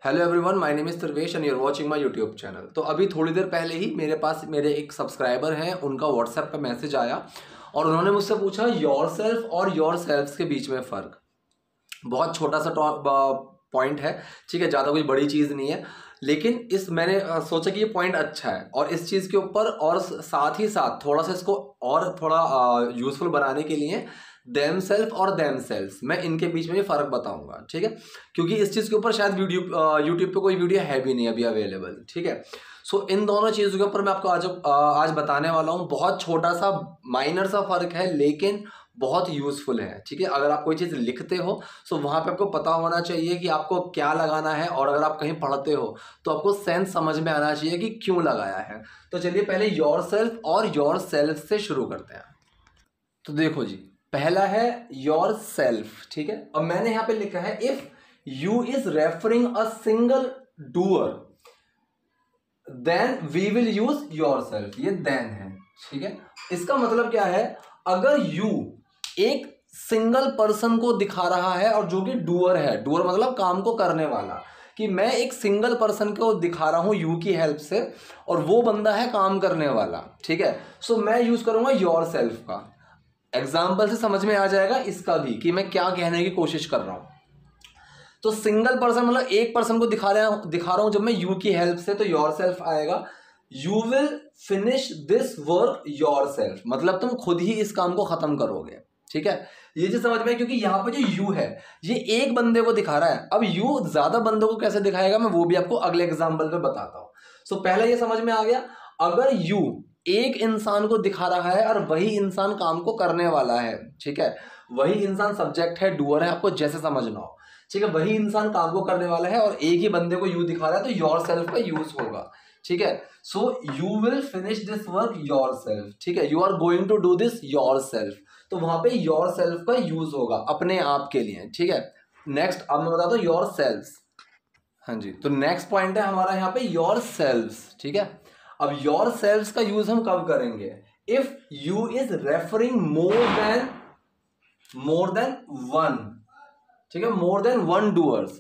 Hello everyone, my name is Sarvesh and you are watching my YouTube channel. तो अभी थोड़ी देर पहले ही मेरे पास मेरे एक सब्सक्राइबर हैं, उनका व्हाट्सएप पे मैसेज आया और उन्होंने मुझसे पूछा योरसेल्फ और योरसेल्फ्स के बीच में फ़र्क। बहुत छोटा सा पॉइंट है, ठीक है, ज़्यादा कोई बड़ी चीज़ नहीं है, लेकिन मैंने सोचा कि ये पॉइंट अच्छा है और इस चीज़ के ऊपर और साथ ही साथ थोड़ा सा इसको और थोड़ा यूज़फुल बनाने के लिए देम सेल्फ और देम सेल्स मैं इनके बीच में ये फ़र्क बताऊंगा, ठीक है, क्योंकि इस चीज़ के ऊपर शायद यूट्यूब पे कोई वीडियो है भी नहीं अभी अवेलेबल, ठीक है। सो इन दोनों चीज़ों के ऊपर मैं आपको आज बताने वाला हूँ। बहुत छोटा सा माइनर सा फ़र्क है लेकिन बहुत यूज़फुल है, ठीक है। अगर आप कोई चीज़ लिखते हो तो वहाँ पे आपको पता होना चाहिए कि आपको क्या लगाना है, और अगर आप कहीं पढ़ते हो तो आपको सेंस समझ में आना चाहिए कि क्यों लगाया है। तो चलिए पहले योरसेल्फ और योरसेल्फ से शुरू करते हैं। तो देखो जी, पहला है योरसेल्फ, ठीक है। अब मैंने यहाँ पे लिखा है if you is referring a single doer then we will use yourself. ये देन है, ठीक है। इसका मतलब क्या है, अगर यू एक सिंगल पर्सन को दिखा रहा है और जो कि डूअर है, डूअर मतलब काम को करने वाला, कि मैं एक सिंगल पर्सन को दिखा रहा हूं यू की हेल्प से और वो बंदा है काम करने वाला, ठीक है। सो मैं यूज करूंगा योरसेल्फ का। एग्जाम्पल से समझ में आ जाएगा इसका भी कि मैं क्या कहने की कोशिश कर रहा हूं। तो सिंगल पर्सन मतलब एक पर्सन को दिखा रहा हूं जब मैं यू की हेल्प से, तो योरसेल्फ आएगा। You will finish this work yourself, मतलब तुम खुद ही इस काम को खत्म करोगे, ठीक है। ये चीज समझ में, क्योंकि यहाँ पे जो यू है ये एक बंदे को दिखा रहा है। अब यू ज्यादा बंदों को कैसे दिखाएगा मैं वो भी आपको अगले एग्जाम्पल पे बताता हूँ। सो पहला ये समझ में आ गया, अगर यू एक इंसान को दिखा रहा है और वही इंसान काम को करने वाला है, ठीक है, वही इंसान सब्जेक्ट है, डूअर है, आपको जैसे समझना हो, ठीक है, वही इंसान काम को करने वाला है और एक ही बंदे को यू दिखा रहा है, तो योरसेल्फ का यूज होगा, ठीक है। So you will finish this work yourself, ठीक है, you are going to do this yourself, तो वहां पे योरसेल्फ का यूज होगा अपने आप के लिए, ठीक है। नेक्स्ट अब मैं बताता हूँ योरसेल्फ्स। हाँ जी, तो नेक्स्ट पॉइंट है हमारा यहाँ पे योरसेल्फ्स, ठीक है। अब योरसेल्फ्स का यूज हम कब करेंगे, if you is referring more than one, ठीक है, more than one doers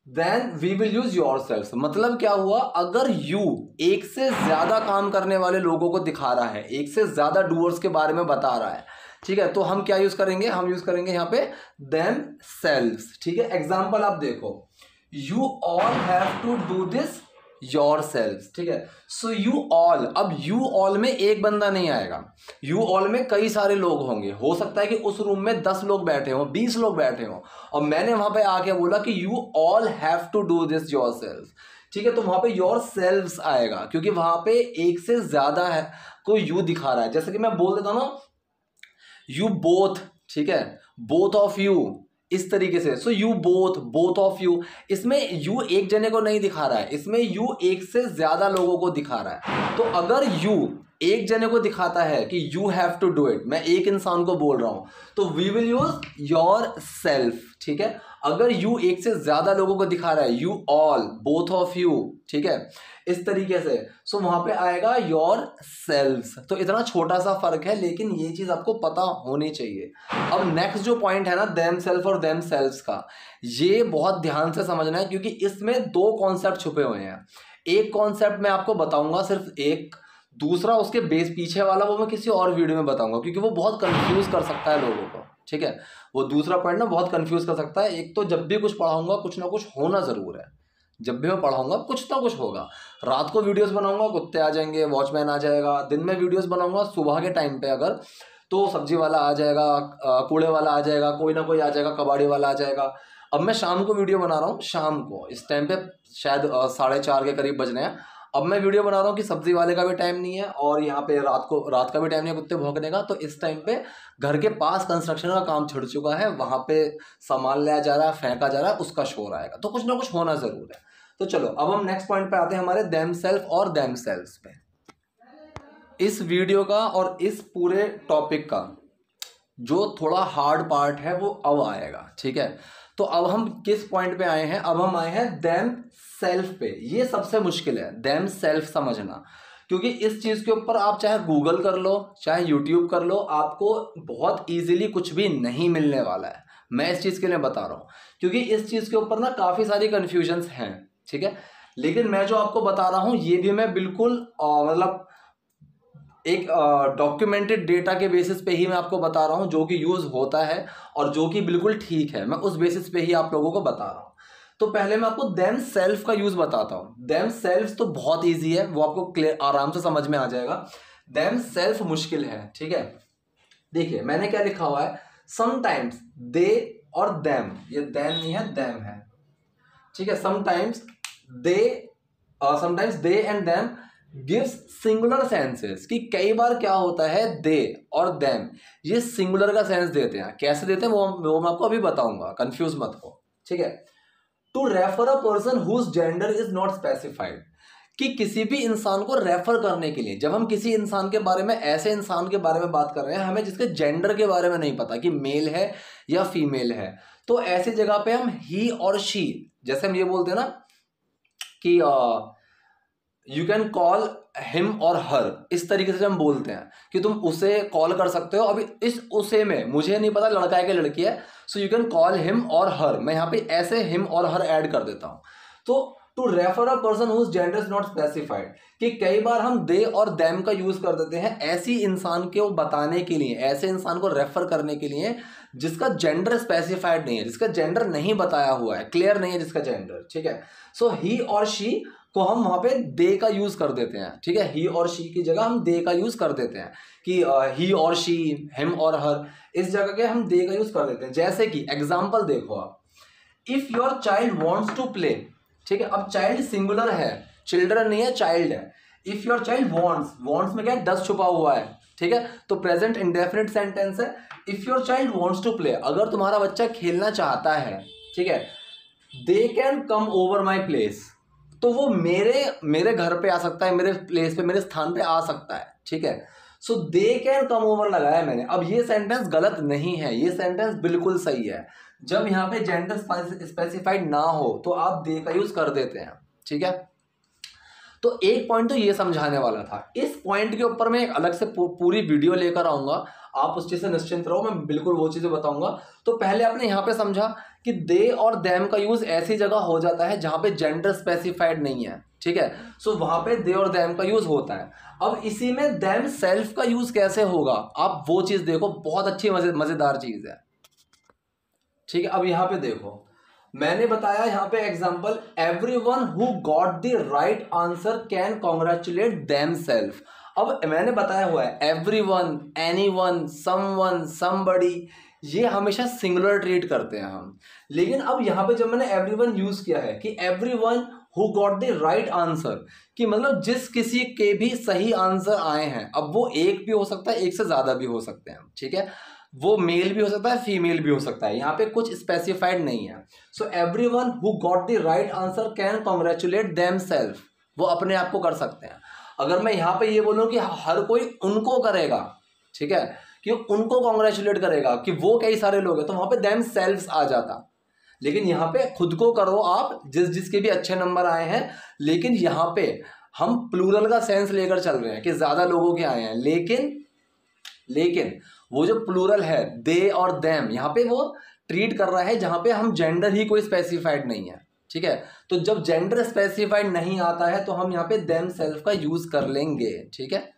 then we will use yourself. मतलब क्या हुआ, अगर यू एक से ज्यादा काम करने वाले लोगों को दिखा रहा है, एक से ज्यादा डूअर्स के बारे में बता रहा है, ठीक है, तो हम क्या यूज करेंगे, हम यूज करेंगे यहाँ पे देम सेल्व्स, ठीक है। एग्जाम्पल आप देखो, you all have to do this yourselves, ठीक है। सो यू ऑल, अब यू ऑल में एक बंदा नहीं आएगा, यू ऑल में कई सारे लोग होंगे। हो सकता है कि उस रूम में 10 लोग बैठे हों, 20 लोग बैठे हों, और मैंने वहां पे आके बोला कि you all have to do this yourselves, ठीक है, तो वहां पे योरसेल्व्स आएगा क्योंकि वहां पे एक से ज्यादा है कोई यू दिखा रहा है। जैसे कि मैं बोल देता हूं ना, यू बोथ, ठीक है, बोथ ऑफ यू, इस तरीके से। So you both of you, इसमें यू एक जने को नहीं दिखा रहा है, इसमें यू एक से ज्यादा लोगों को दिखा रहा है। तो अगर यू एक जने को दिखाता है कि you have to do it, मैं एक इंसान को बोल रहा हूं, तो we will use yourself, ठीक है। अगर यू एक से ज्यादा लोगों को दिखा रहा है, you all, both of you, ठीक है, इस तरीके से, सो वहां पे आएगा योर सेल्व्स। तो इतना छोटा सा फर्क है लेकिन ये चीज आपको पता होनी चाहिए। अब नेक्स्ट जो पॉइंट है ना, देम सेल्फ और देम सेल्व्स का, ये बहुत ध्यान से समझना है क्योंकि इसमें दो कॉन्सेप्ट छुपे हुए हैं। एक कॉन्सेप्ट मैं आपको बताऊंगा सिर्फ एक, दूसरा उसके बेस पीछे वाला वो मैं किसी और वीडियो में बताऊंगा क्योंकि वो बहुत कंफ्यूज कर सकता है लोगों को, ठीक है। वो दूसरा पॉइंट ना बहुत कंफ्यूज कर सकता है। एक तो जब भी कुछ पढ़ाऊंगा कुछ ना कुछ होना जरूर है, जब भी मैं पढ़ाऊंगा कुछ ना कुछ होगा। रात को वीडियोस बनाऊंगा, कुत्ते आ जाएंगे, वॉचमैन आ जाएगा। दिन में वीडियोस बनाऊंगा सुबह के टाइम पे अगर, तो सब्जी वाला आ जाएगा, कूड़े वाला आ जाएगा, कोई ना कोई आ जाएगा, कबाड़ी वाला आ जाएगा। अब मैं शाम को वीडियो बना रहा हूँ, शाम को इस टाइम पे शायद 4:30 के करीब बजने हैं। अब मैं वीडियो बना रहा हूँ कि सब्जी वाले का भी टाइम नहीं है और यहाँ पे रात का भी टाइम नहीं है कुत्ते भौंकने का, तो इस टाइम पे घर के पास कंस्ट्रक्शन का काम छिड़ चुका है, वहां पे सामान लाया जा रहा है, फेंका जा रहा है, उसका शोर आएगा, तो कुछ ना कुछ होना जरूर है। तो चलो अब हम नेक्स्ट पॉइंट पे आते हैं, हमारे देम सेल्फ और देम सेल्व्स पे। इस वीडियो का और इस पूरे टॉपिक का जो थोड़ा हार्ड पार्ट है वो अब आएगा, ठीक है। तो अब हम किस पॉइंट पे आए हैं, अब हम आए हैं देम सेल्फ पे। ये सबसे मुश्किल है देम सेल्फ समझना, क्योंकि इस चीज के ऊपर आप चाहे गूगल कर लो चाहे यूट्यूब कर लो, आपको बहुत इजीली कुछ भी नहीं मिलने वाला है। मैं इस चीज के लिए बता रहा हूं क्योंकि इस चीज के ऊपर ना काफी सारी कंफ्यूजन्स हैं, ठीक है। लेकिन मैं जो आपको बता रहा हूं ये भी मैं बिल्कुल मतलब एक डॉक्यूमेंटेड डेटा के बेसिस पे ही मैं आपको बता रहा हूं, जो कि यूज होता है और जो कि बिल्कुल ठीक है, मैं उस बेसिस पे ही आप लोगों को बता रहा हूं। तो पहले मैं आपको देम सेल्फ का यूज बताता हूं। देम सेल्फ तो बहुत इजी है, वो आपको क्लियर आराम से समझ में आ जाएगा। देम सेल्फ मुश्किल है, ठीक है। देखिए मैंने क्या लिखा हुआ है, समटाइम्स दे और देम, ये देम नहीं है देम है, ठीक है। Sometimes they and them gives singular senses, कि कई बार क्या होता है दे और देम ये सिंगुलर का सेंस देते हैं। कैसे देते हैं वो मैं आपको अभी बताऊंगा, कंफ्यूज मत हो, ठीक है। To refer a person whose gender is not specified, कि किसी भी इंसान को रेफर करने के लिए, जब हम किसी इंसान के बारे में, ऐसे इंसान के बारे में बात कर रहे हैं हमें जिसके जेंडर के बारे में नहीं पता कि मेल है या फीमेल है, तो ऐसी जगह पे हम ही और शी, जैसे हम ये बोलते हैं ना कि यू कैन कॉल हिम और हर, इस तरीके से हम बोलते हैं कि तुम उसे कॉल कर सकते हो। अभी इस उसे में मुझे नहीं पता लड़का है कि लड़की है, so you can call him और हर, मैं यहाँ पे ऐसे हिम और हर ऐड कर देता हूँ। तो to refer a person whose gender is not specified, कि कई बार हम दे और देम का यूज कर देते हैं ऐसी इंसान को बताने के लिए, ऐसे इंसान को रेफर करने के लिए जिसका जेंडर स्पेसिफाइड नहीं है, जिसका जेंडर नहीं बताया हुआ है, क्लियर नहीं है जिसका जेंडर, ठीक है। सो ही और शी को हम वहां पे दे का यूज कर देते हैं, ठीक है। ही और शी की जगह हम दे का यूज कर देते हैं, कि ही और शी, हिम और हर, इस जगह के हम दे का यूज कर देते हैं। जैसे कि एग्जांपल देखो आप, if your child wants to play, ठीक है। अब चाइल्ड सिंगुलर है, चिल्ड्रन नहीं है, चाइल्ड है। इफ योर चाइल्ड वांट्स में क्या है, डस छुपा हुआ है, ठीक है। तो प्रेजेंट इंडेफिनिट सेंटेंस है। If your child wants to play, अगर तुम्हारा बच्चा खेलना चाहता है, ठीक है, they can come over my place, तो वो मेरे घर पे आ सकता है, मेरे प्लेस पे, मेरे स्थान पे आ सकता है, ठीक है। सो दे कैन कम ओवर लगाया मैंने। अब ये सेंटेंस गलत नहीं है, ये सेंटेंस बिल्कुल सही है। जब यहाँ पे जेंडर स्पेसिफाइड ना हो तो आप दे का यूज कर देते हैं, ठीक है। तो एक पॉइंट तो ये समझाने वाला था। इस पॉइंट के ऊपर मैं एक अलग से पूरी वीडियो लेकर आऊंगा, आप उस चीज से निश्चिंत रहो, मैं बिल्कुल वो चीजें बताऊंगा। तो पहले आपने यहाँ पे समझा कि दे और देम का यूज ऐसी जगह हो जाता है जहां पे जेंडर स्पेसिफाइड नहीं है, ठीक है। सो वहां पे दे और देम का यूज होता है। अब इसी में देम सेल्फ का यूज कैसे होगा, आप वो चीज देखो, बहुत अच्छी मजेदार चीज है, ठीक है। अब यहाँ पे देखो, मैंने बताया यहाँ पे example, everyone who got the right answer can congratulate themself. अब मैंने बताया हुआ है एवरीवन, एनीवन, समवन, समबडी, ये हमेशा सिंगुलर ट्रीट करते हैं हम। लेकिन अब यहाँ पे जब मैंने एवरीवन यूज किया है कि everyone who got the right answer, कि मतलब जिस किसी के भी सही आंसर आए हैं, अब वो एक भी हो सकता है, एक से ज्यादा भी हो सकते हैं, ठीक है। वो मेल भी हो सकता है, फीमेल भी हो सकता है, यहाँ पे कुछ स्पेसिफाइड नहीं है। सो everyone who got the right answer can congratulate them self, वो अपने आप को कर सकते हैं। अगर मैं यहाँ पे ये बोलूँ कि हर कोई उनको करेगा, ठीक है, कि उनको कॉन्ग्रेचुलेट करेगा, कि वो कई सारे लोग हैं, तो वहां पे देम सेल्फ आ जाता। लेकिन यहाँ पे खुद को करो आप, जिसके भी अच्छे नंबर आए हैं। लेकिन यहाँ पे हम प्लूरल का सेंस लेकर चल रहे हैं कि ज्यादा लोगों के आए हैं, लेकिन वो जो प्लूरल है दे और देम, यहाँ पे वो ट्रीट कर रहा है जहां पे हम जेंडर ही कोई स्पेसिफाइड नहीं है, ठीक है। तो जब जेंडर स्पेसिफाइड नहीं आता है तो हम यहाँ पे देम सेल्फ का यूज कर लेंगे, ठीक है।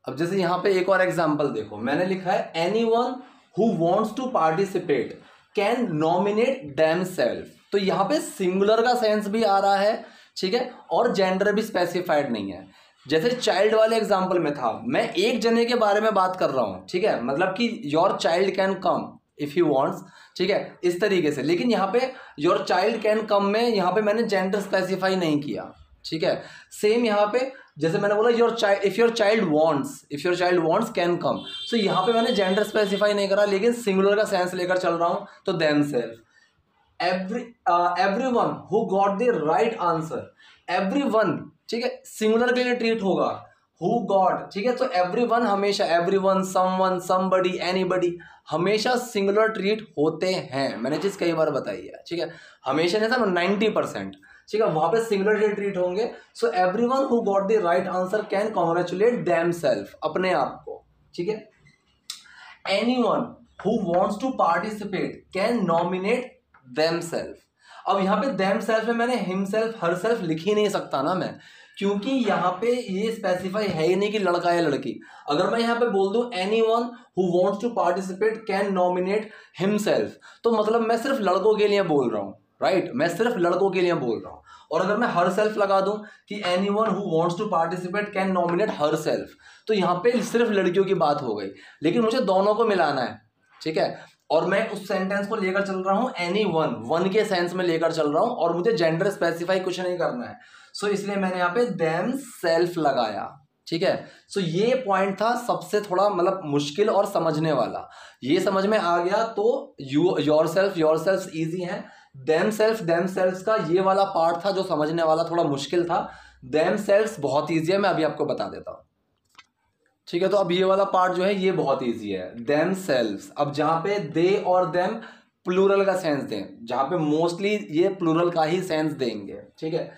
अब जैसे यहाँ पे एक और एग्जांपल देखो, मैंने लिखा है anyone who wants to participate can nominate themself. तो यहाँ पे सिंगुलर का सेंस भी आ रहा है, ठीक है, और जेंडर भी स्पेसिफाइड नहीं है। जैसे चाइल्ड वाले एग्जांपल में था, मैं एक जने के बारे में बात कर रहा हूं, ठीक है, मतलब कि your child can come if he wants, ठीक है, इस तरीके से। लेकिन यहाँ पे योर चाइल्ड कैन कम में यहाँ पे मैंने जेंडर स्पेसिफाई नहीं किया, ठीक है। सेम यहाँ पे जैसे मैंने बोला your child, if your child wants can come, so यहाँ पे मैंने जेंडर स्पेसिफाई नहीं करा, लेकिन सिंगुलर का सेंस लेकर चल रहा हूं, तो them self. Everyone who got the right answer, everyone, ठीक है, सिंगुलर के लिए ट्रीट होगा, हु गॉट, ठीक है। तो एवरीवन हमेशा, एवरीवन, समवन, समबडी, एनीबडी, हमेशा सिंगुलर ट्रीट होते हैं। मैंने चीज कई बार बताई है, ठीक है, हमेशा नहीं था, 90%, ठीक है, वहां पे सिंगुलर ट्रीट होंगे। So everyone who got the right answer can congratulate themself, अपने आप को, ठीक है। Anyone who wants to participate can nominate themself. अब यहाँ पे देम सेल्फ में मैंने हिम सेल्फ हर सेल्फ लिख ही नहीं सकता ना मैं, क्योंकि यहाँ पे ये स्पेसिफाई है ही नहीं कि लड़का या लड़की। अगर मैं यहाँ पे बोल दूं anyone who wants to participate can nominate himself, तो मतलब मैं सिर्फ लड़कों के लिए बोल रहा हूँ, राइट, मैं सिर्फ लड़कों के लिए बोल रहा हूँ। और अगर मैं हर सेल्फ लगा दूं कि anyone who wants to participate can nominate herself, तो यहाँ पे सिर्फ लड़कियों की बात हो गई, लेकिन मुझे दोनों को मिलाना है, ठीक है। और मैं उस सेंटेंस को लेकर चल रहा हूँ एनीवन, वन के सेंस में लेकर चल रहा हूँ, और मुझे जेंडर स्पेसिफाई कुछ नहीं करना है। सो इसलिए मैंने यहाँ पे देम सेल्फ लगाया, ठीक है। सो ये पॉइंट था सबसे थोड़ा मतलब मुश्किल और समझने वाला। ये समझ में आ गया तो योर सेल्फ ईजी है। देम सेल्फ का ये वाला पार्ट था जो समझने वाला थोड़ा मुश्किल था। देम सेल्फ बहुत ईजी है, मैं अभी आपको बता देता हूँ, ठीक है। तो अब ये वाला पार्ट जो है ये बहुत ईजी है, देम सेल्फ। अब जहाँ पे दे और देम प्लूरल का सेंस दें, जहाँ पे मोस्टली ये प्लूरल का ही सेंस देंगे, ठीक है।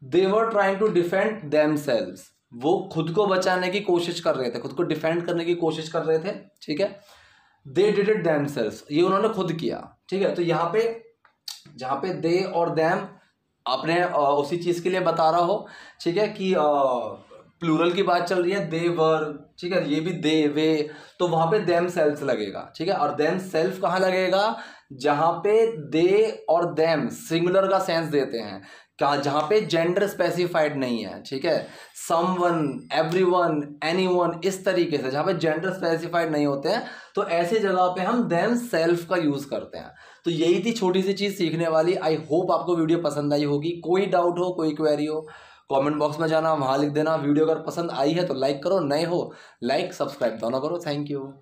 They were trying to defend themselves, वो खुद को बचाने की कोशिश कर रहे थे, खुद को डिफेंड करने की कोशिश कर रहे थे, ठीक है। They did it them selves, ये उन्होंने खुद किया, ठीक है। तो यहाँ पे जहाँ पे दे और देम आपने उसी चीज के लिए बता रहा हो, ठीक है, कि प्लूरल की बात चल रही है, दे वर, ठीक है, ये भी दे वे, तो वहां पे देम सेल्फ लगेगा, ठीक है। और देम सेल्फ कहाँ लगेगा, जहां पे दे और देम सिंगुलर का सेंस देते हैं, क्या जहां पे जेंडर स्पेसिफाइड नहीं है, ठीक है। समवन, एवरीवन, एनीवन, इस तरीके से जहां पे जेंडर स्पेसिफाइड नहीं होते हैं, तो ऐसी जगह पे हम देम सेल्फ का यूज करते हैं। तो यही थी छोटी सी चीज सीखने वाली। आई होप आपको वीडियो पसंद आई होगी। कोई डाउट हो, कोई क्वेरी हो, कमेंट बॉक्स में जाना, वहां लिख देना। वीडियो अगर पसंद आई है तो लाइक करो, नए हो लाइक सब्सक्राइब दोनों करो। Thank you.